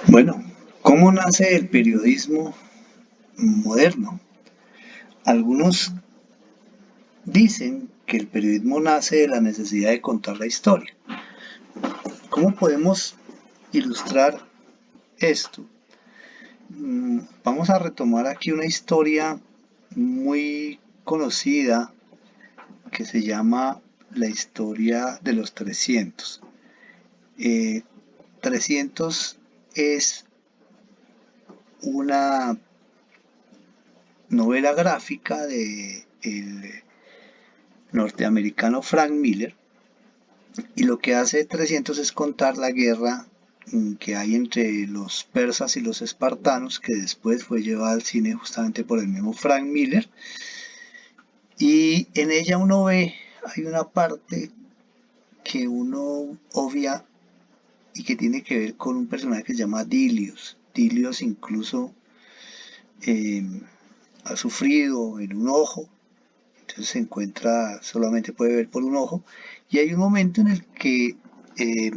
Bueno, ¿cómo nace el periodismo moderno? Algunos dicen que el periodismo nace de la necesidad de contar la historia. ¿Cómo podemos ilustrar esto? Vamos a retomar aquí una historia muy conocida que se llama la historia de los 300. 300 es una novela gráfica de el norteamericano Frank Miller, y lo que hace 300 es contar la guerra que hay entre los persas y los espartanos, que después fue llevada al cine justamente por el mismo Frank Miller. Y en ella uno ve, hay una parte que uno obvia y que tiene que ver con un personaje que se llama Dilius. Dilius incluso eh, ha sufrido en un ojo, entonces se encuentra, solamente puede ver por un ojo, y hay un momento en el que eh,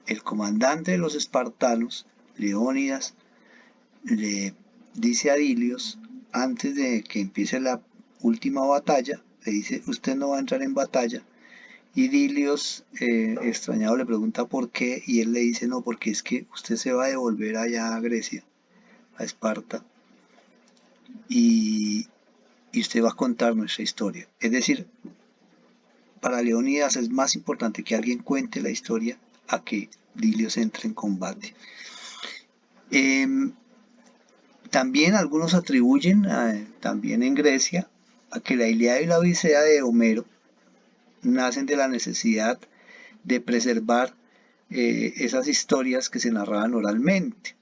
el comandante de los espartanos, Leónidas, le dice a Dilios, antes de que empiece la última batalla, le dice, usted no va a entrar en batalla. Y Dilios, extrañado, le pregunta por qué, y él le dice, no, porque es que usted se va a devolver allá a Grecia, a Esparta, y, y usted va a contar nuestra historia. Es decir, para Leónidas es más importante que alguien cuente la historia a que Dilios entre en combate. Eh, También algunos atribuyen, también en Grecia, a que la Ilíada y la Odisea de Homero nacen de la necesidad de preservar esas historias que se narraban oralmente.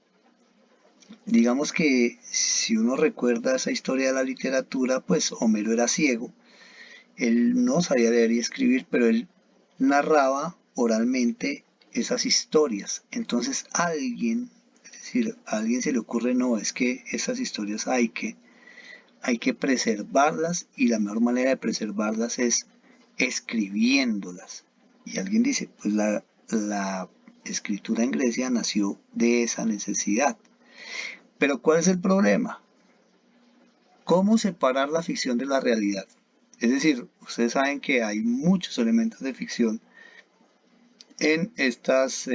Digamos que si uno recuerda esa historia de la literatura, pues Homero era ciego, él no sabía leer y escribir, pero él narraba oralmente esas historias. Entonces alguien, es decir, a alguien se le ocurre, no, es que esas historias hay que preservarlas, y la mejor manera de preservarlas es escribiéndolas. Y alguien dice, pues la escritura en Grecia nació de esa necesidad. Pero ¿cuál es el problema? ¿Cómo separar la ficción de la realidad? Es decir, ustedes saben que hay muchos elementos de ficción en estas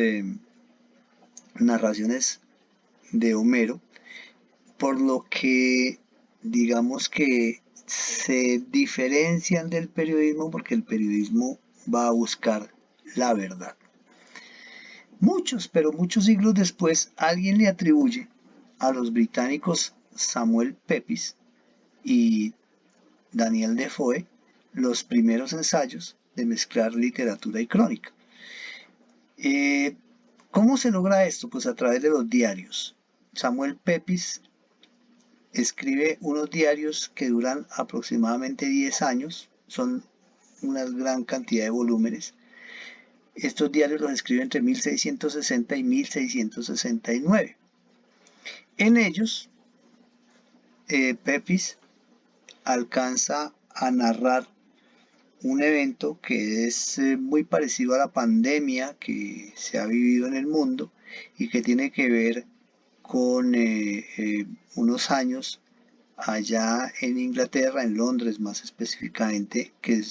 narraciones de Homero, por lo que digamos que se diferencian del periodismo, porque el periodismo va a buscar la verdad. Muchos, pero muchos siglos después, alguien le atribuye a los británicos Samuel Pepys y Daniel Defoe los primeros ensayos de mezclar literatura y crónica. Eh, ¿Cómo se logra esto? Pues a través de los diarios. Samuel Pepys escribe unos diarios que duran aproximadamente 10 años, son una gran cantidad de volúmenes. Estos diarios los escribe entre 1660 y 1669. En ellos, Pepys alcanza a narrar un evento que es muy parecido a la pandemia que se ha vivido en el mundo y que tiene que ver con unos años allá en Inglaterra, en Londres más específicamente, que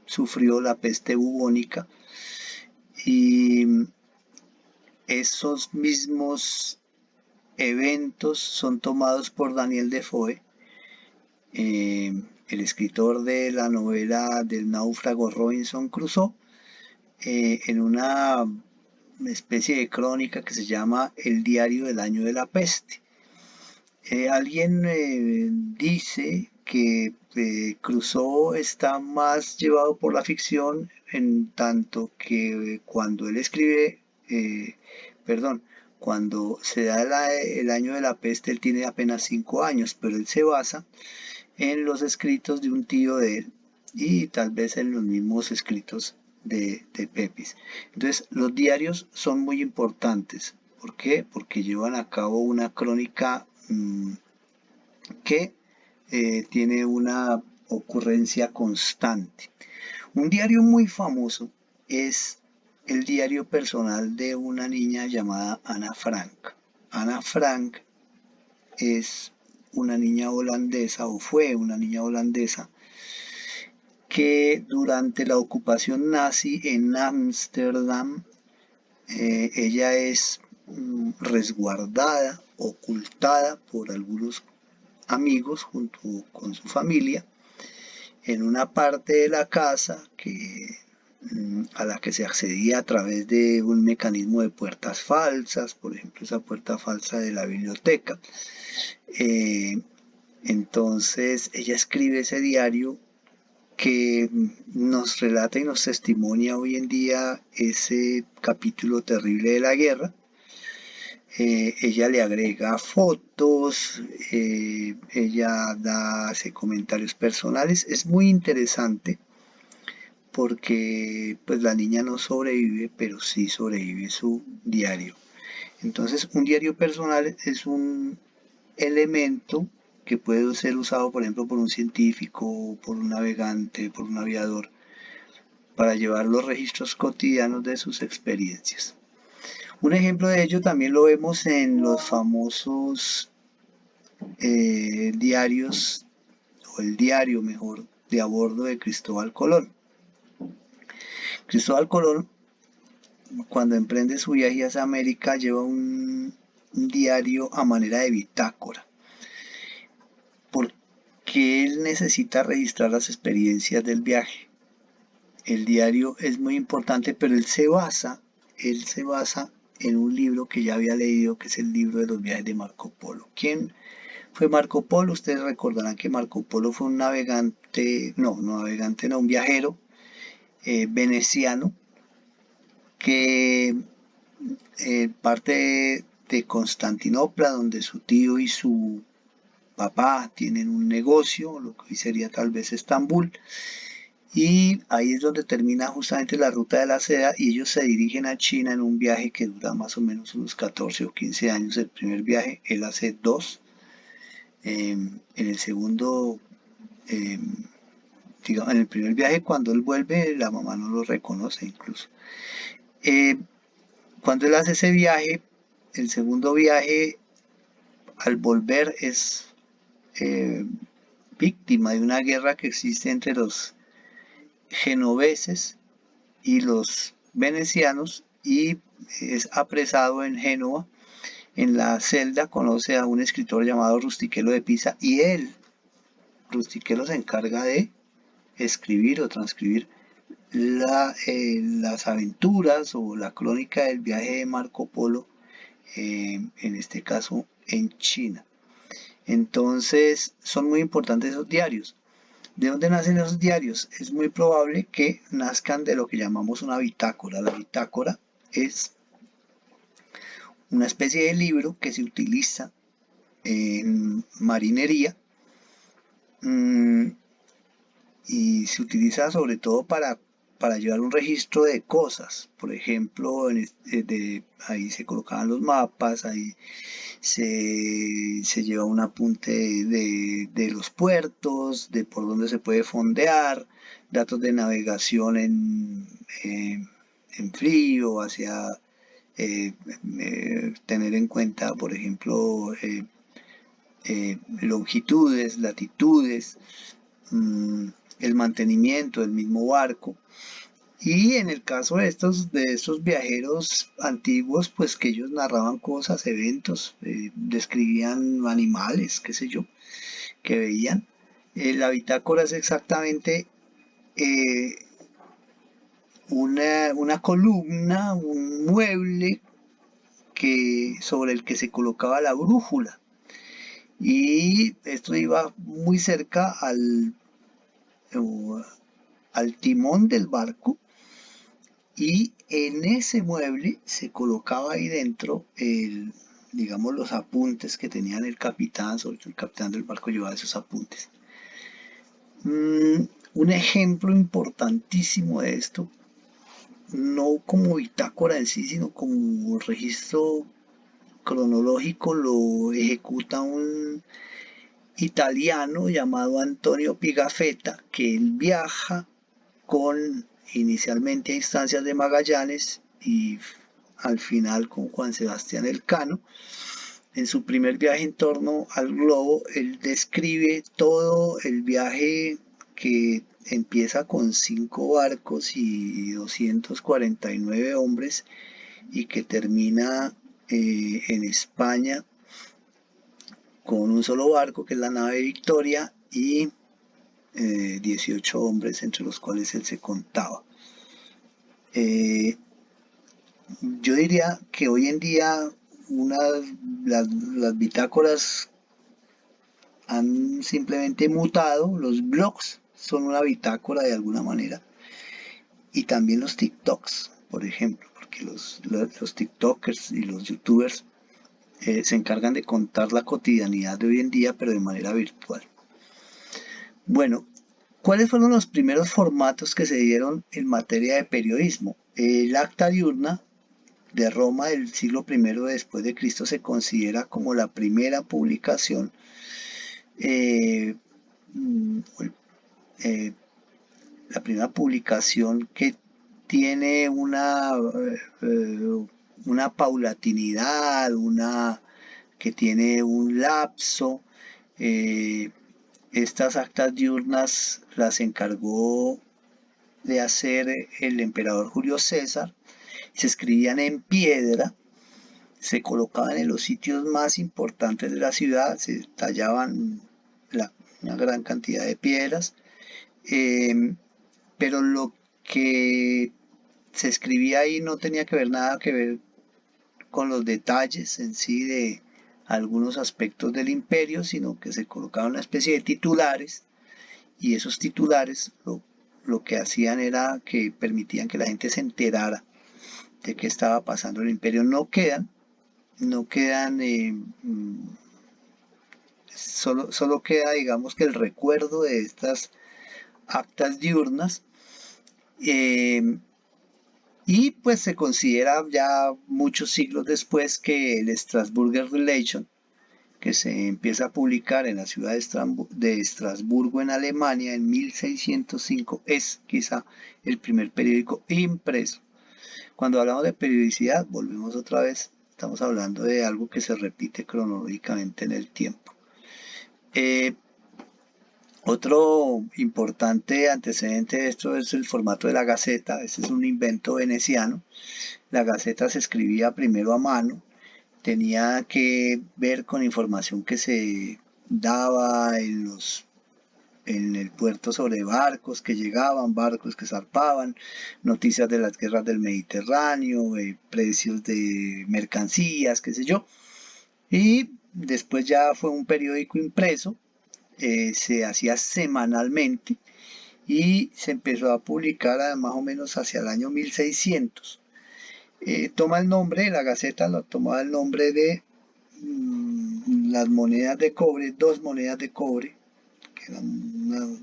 sufrió la peste bubónica, y esos mismos eventos son tomados por Daniel Defoe, el escritor de la novela del náufrago Robinson Crusoe, en una especie de crónica que se llama El diario del año de la peste. Alguien dice que Crusoe está más llevado por la ficción, en tanto que cuando él escribe, perdón, cuando se da el año de la peste, él tiene apenas 5 años, pero él se basa en los escritos de un tío de él y tal vez en los mismos escritos de Pepys. Entonces, los diarios son muy importantes. ¿Por qué? Porque llevan a cabo una crónica que tiene una ocurrencia constante. Un diario muy famoso es el diario personal de una niña llamada Ana Frank. Ana Frank es una niña holandesa, o fue una niña holandesa, que durante la ocupación nazi en Ámsterdam, ella es resguardada, ocultada por algunos amigos junto con su familia en una parte de la casa a la que se accedía a través de un mecanismo de puertas falsas, por ejemplo esa puerta falsa de la biblioteca. Entonces ella escribe ese diario que nos relata y nos testimonia hoy en día ese capítulo terrible de la guerra. Ella le agrega fotos, ella hace comentarios personales. Es muy interesante porque pues la niña no sobrevive, pero sí sobrevive su diario. Entonces un diario personal es un elemento que puede ser usado, por ejemplo, por un científico, por un navegante, por un aviador, para llevar los registros cotidianos de sus experiencias. Un ejemplo de ello también lo vemos en los famosos diarios, o el diario mejor, de a bordo de Cristóbal Colón. Cristóbal Colón, cuando emprende su viaje hacia América, lleva un diario a manera de bitácora, porque él necesita registrar las experiencias del viaje. El diario es muy importante, pero él se basa en un libro que ya había leído, que es el libro de los viajes de Marco Polo. ¿Quién fue Marco Polo? Ustedes recordarán que Marco Polo fue un un viajero veneciano que parte de Constantinopla, donde su tío y su papá tienen un negocio, lo que hoy sería tal vez Estambul, y ahí es donde termina justamente la ruta de la seda y ellos se dirigen a China en un viaje que dura más o menos unos 14 o 15 años. El primer viaje, él hace 2. En el segundo, digamos, en el primer viaje cuando él vuelve, la mamá no lo reconoce incluso. Cuando él hace ese viaje, el segundo viaje, al volver es víctima de una guerra que existe entre los genoveses y los venecianos y es apresado en Génova. En la celda conoce a un escritor llamado Rustichello de Pisa y Rustichello, se encarga de escribir o transcribir las aventuras o la crónica del viaje de Marco Polo, en este caso en China. Entonces son muy importantes esos diarios. ¿De dónde nacen esos diarios? Es muy probable que nazcan de lo que llamamos una bitácora. La bitácora es una especie de libro que se utiliza en marinería y se utiliza sobre todo para llevar un registro de cosas. Por ejemplo, ahí se colocaban los mapas, ahí se lleva un apunte de los puertos, de por dónde se puede fondear, datos de navegación en frío, hacia tener en cuenta, por ejemplo, longitudes, latitudes, el mantenimiento del mismo barco. Y en el caso de estos viajeros antiguos, pues que ellos narraban cosas, eventos, describían animales, qué sé yo, que veían. La bitácora es exactamente una columna, un mueble sobre el que se colocaba la brújula. Y esto iba muy cerca al timón del barco y en ese mueble se colocaba ahí dentro digamos los apuntes que tenían el capitán, sobre todo el capitán del barco llevaba esos apuntes. Un ejemplo importantísimo de esto, no como bitácora en sí, sino como registro cronológico, lo ejecuta un italiano llamado Antonio Pigafetta, que él viaja inicialmente a instancias de Magallanes y al final con Juan Sebastián Elcano. En su primer viaje en torno al globo, él describe todo el viaje que empieza con 5 barcos y 249 hombres y que termina en España con un solo barco, que es la nave Victoria, y 18 hombres entre los cuales él se contaba. Yo diría que hoy en día las bitácoras han simplemente mutado, los blogs son una bitácora de alguna manera, y también los TikToks, por ejemplo, porque los TikTokers y los YouTubers se encargan de contar la cotidianidad de hoy en día, pero de manera virtual. Bueno, ¿cuáles fueron los primeros formatos que se dieron en materia de periodismo? El Acta Diurna de Roma del siglo I después de Cristo se considera como la primera publicación eh, eh, la primera publicación que tiene una paulatinidad, que tiene un lapso. Eh, Estas actas diurnas las encargó de hacer el emperador Julio César. Se escribían en piedra, se colocaban en los sitios más importantes de la ciudad, se tallaban una gran cantidad de piedras, eh, pero lo que se escribía ahí no tenía que ver nada que ver con los detalles en sí de algunos aspectos del imperio, sino que se colocaban una especie de titulares, y esos titulares lo que hacían era que permitían que la gente se enterara de qué estaba pasando en el imperio. No quedan solo queda, digamos, que el recuerdo de estas actas diurnas, eh, y pues se considera ya muchos siglos después que el Strasburger Relation, que se empieza a publicar en la ciudad de Estrasburgo en Alemania en 1605, es quizá el primer periódico impreso. Cuando hablamos de periodicidad, volvemos otra vez, estamos hablando de algo que se repite cronológicamente en el tiempo. Otro importante antecedente de esto es el formato de la Gaceta. Este es un invento veneciano. La Gaceta se escribía primero a mano, tenía que ver con información que se daba en el puerto sobre barcos que llegaban, barcos que zarpaban, noticias de las guerras del Mediterráneo, precios de mercancías, qué sé yo. Y después ya fue un periódico impreso, se hacía semanalmente y se empezó a publicar más o menos hacia el año 1600. Toma el nombre, la Gaceta lo tomaba el nombre de las monedas de cobre, 2 monedas de cobre, que eran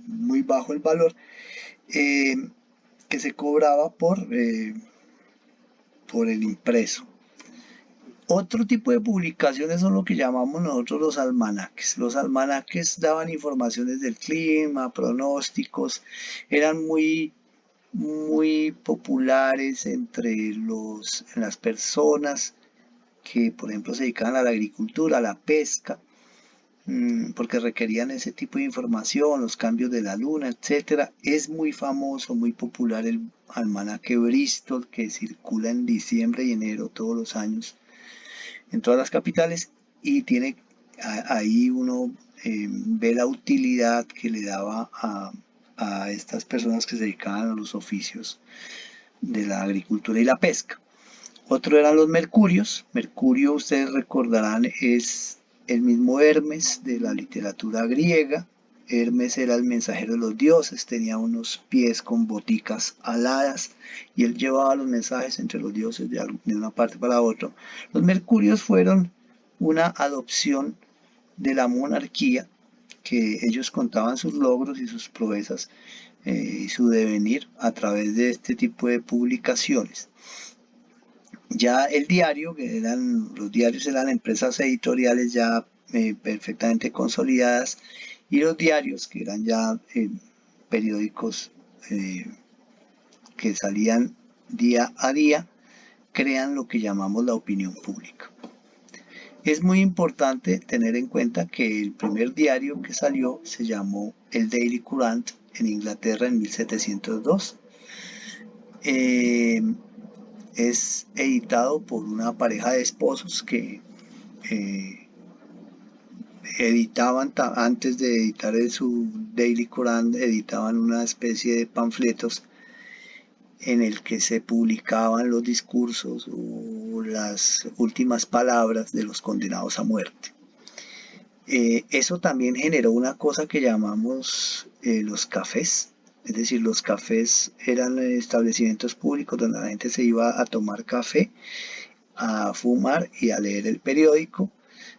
muy bajo el valor, que se cobraba por el impreso. Otro tipo de publicaciones son lo que llamamos nosotros los almanaques. Los almanaques daban informaciones del clima, pronósticos, eran muy populares entre las personas que, por ejemplo, se dedicaban a la agricultura, a la pesca, porque requerían ese tipo de información, los cambios de la luna, etcétera. Es muy famoso, muy popular el almanaque Bristol, que circula en diciembre y enero todos los años en todas las capitales, y tiene ahí uno ve la utilidad que le daba a estas personas que se dedicaban a los oficios de la agricultura y la pesca. Otro eran los mercurios. Mercurio, ustedes recordarán, es el mismo Hermes de la literatura griega. Hermes era el mensajero de los dioses, tenía unos pies con boticas aladas y él llevaba los mensajes entre los dioses de una parte para otra. Los mercurios fueron una adopción de la monarquía, que ellos contaban sus logros y sus proezas y su devenir a través de este tipo de publicaciones. Ya el diario, los diarios eran empresas editoriales ya perfectamente consolidadas, y los diarios, que eran ya periódicos que salían día a día, crean lo que llamamos la opinión pública. Es muy importante tener en cuenta que el primer diario que salió se llamó el Daily Courant en Inglaterra en 1702. Es editado por una pareja de esposos que editaban, antes de editar su Daily Courant, editaban una especie de panfletos en el que se publicaban los discursos o las últimas palabras de los condenados a muerte. Eso también generó una cosa que llamamos los cafés. Es decir, los cafés eran establecimientos públicos donde la gente se iba a tomar café, a fumar y a leer el periódico.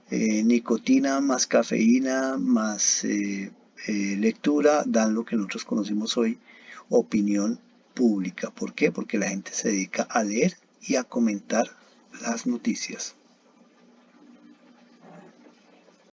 Nicotina más cafeína más lectura dan lo que nosotros conocemos hoy opinión pública. ¿Por qué? Porque la gente se dedica a leer y a comentar las noticias.